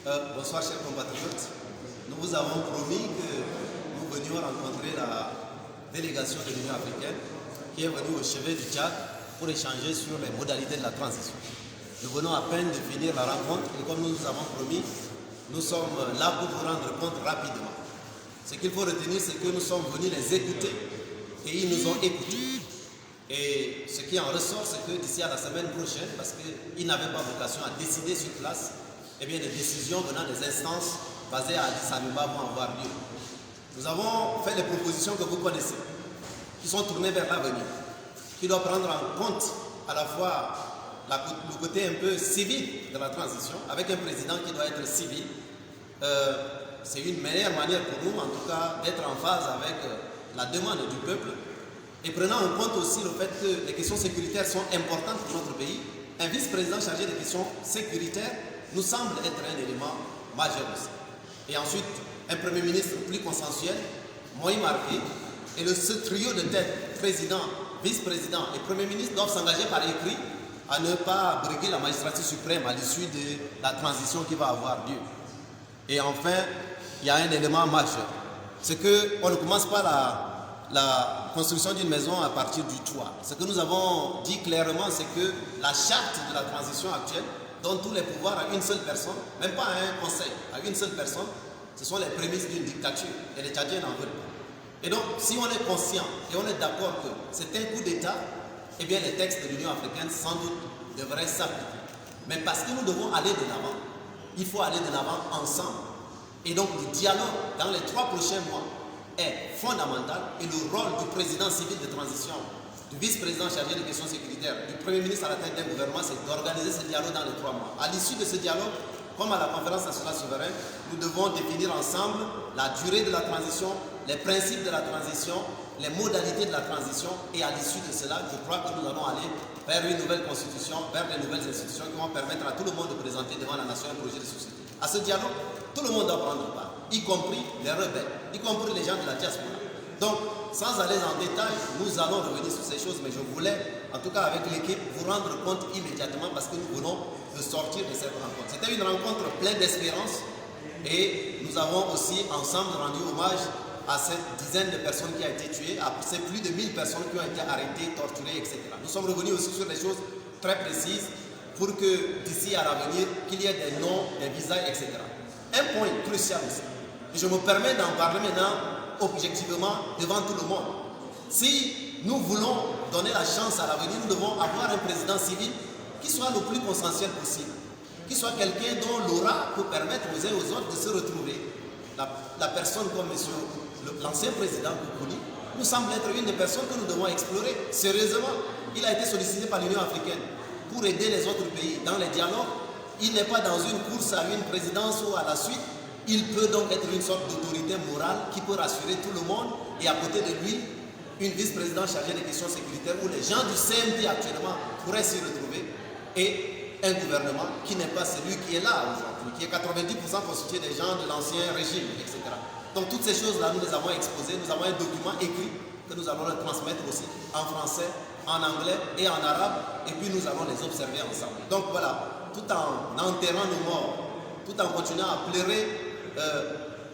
Bonsoir chers compatriotes. Nous vous avons promis que nous venions rencontrer la délégation de l'Union africaine qui est venue au chevet du Tchad pour échanger sur les modalités de la transition. Nous venons à peine de finir la rencontre et comme nous vous avons promis, nous sommes là pour vous rendre compte rapidement. Ce qu'il faut retenir, c'est que nous sommes venus les écouter et ils nous ont écoutés. Et ce qui en ressort, c'est que d'ici à la semaine prochaine, parce qu'ils n'avaient pas vocation à décider sur place, eh bien, les décisions venant des instances basées à Addis Abeba vont avoir lieu. Nous avons fait les propositions que vous connaissez, qui sont tournées vers l'avenir, qui doivent prendre en compte à la fois le côté un peu civil de la transition, avec un président qui doit être civil. C'est une meilleure manière pour nous, en tout cas, d'être en phase avec la demande du peuple, et prenant en compte aussi le fait que les questions sécuritaires sont importantes pour notre pays. Un vice-président chargé des questions sécuritaires nous semble être un élément majeur aussi. Et ensuite, un Premier ministre plus consensuel, moins marqué, et ce trio de tête, président, vice-président et Premier ministre, doivent s'engager par écrit à ne pas briguer la magistrature suprême à l'issue de la transition qui va avoir lieu. Et enfin, il y a un élément majeur. C'est qu'on ne commence pas la construction d'une maison à partir du toit. Ce que nous avons dit clairement, c'est que la charte de la transition actuelle donne tous les pouvoirs à une seule personne, même pas à un conseil, à une seule personne. Ce sont les prémices d'une dictature et les Tchadiens n'en veulent pas. Et donc, si on est conscient et on est d'accord que c'est un coup d'État, eh bien les textes de l'Union africaine sans doute devraient s'appliquer. Mais parce que nous devons aller de l'avant, il faut aller de l'avant ensemble. Et donc le dialogue dans les 3 prochains mois est fondamental et le rôle du président civil de transition, du vice-président chargé des questions sécuritaires, du Premier ministre à la tête d'un gouvernement, c'est d'organiser ce dialogue dans les 3 mois. À l'issue de ce dialogue, comme à la conférence nationale souveraine, nous devons définir ensemble la durée de la transition, les principes de la transition, les modalités de la transition, et à l'issue de cela, je crois que nous allons aller vers une nouvelle constitution, vers les nouvelles institutions qui vont permettre à tout le monde de présenter devant la nation un projet de société. À ce dialogue, tout le monde doit prendre part, y compris les rebelles, y compris les gens de la diaspora. Donc, sans aller en détail, nous allons revenir sur ces choses, mais je voulais, en tout cas avec l'équipe, vous rendre compte immédiatement parce que nous venons de sortir de cette rencontre. C'était une rencontre pleine d'espérance et nous avons aussi ensemble rendu hommage à cette dizaine de personnes qui ont été tuées, à ces plus de 1000 personnes qui ont été arrêtées, torturées, etc. Nous sommes revenus aussi sur des choses très précises pour que d'ici à l'avenir, qu'il y ait des noms, des visages, etc. Un point crucial aussi, et je me permets d'en parler maintenant objectivement devant tout le monde. Si nous voulons donner la chance à l'avenir, nous devons avoir un président civil qui soit le plus consensuel possible, qui soit quelqu'un dont l'aura peut permettre aux uns et aux autres de se retrouver. La personne comme l'ancien président Koukouni nous semble être une des personnes que nous devons explorer sérieusement. Il a été sollicité par l'Union africaine pour aider les autres pays dans les dialogues. Il n'est pas dans une course à une présidence ou à la suite. Il peut donc être une sorte d'autorité morale qui peut rassurer tout le monde, et à côté de lui, une vice-présidente chargée des questions sécuritaires où les gens du CMP actuellement pourraient s'y retrouver, et un gouvernement qui n'est pas celui qui est là aujourd'hui, qui est 90% constitué des gens de l'ancien régime, etc. Donc toutes ces choses-là, nous les avons exposées, nous avons un document écrit que nous allons le transmettre aussi en français, en anglais et en arabe, et puis nous allons les observer ensemble. Donc voilà, tout en enterrant nos morts, tout en continuant à pleurer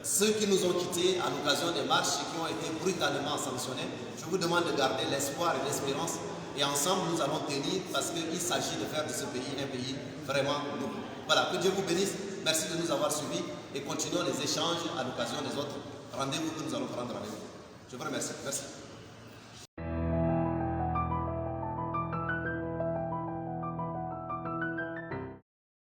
ceux qui nous ont quittés à l'occasion des marches qui ont été brutalement sanctionnés, je vous demande de garder l'espoir et l'espérance, et ensemble nous allons tenir parce qu'il s'agit de faire de ce pays un pays vraiment nouveau. Voilà, que Dieu vous bénisse, merci de nous avoir suivis et continuons les échanges à l'occasion des autres rendez-vous que nous allons prendre avec vous. Je vous remercie. Merci.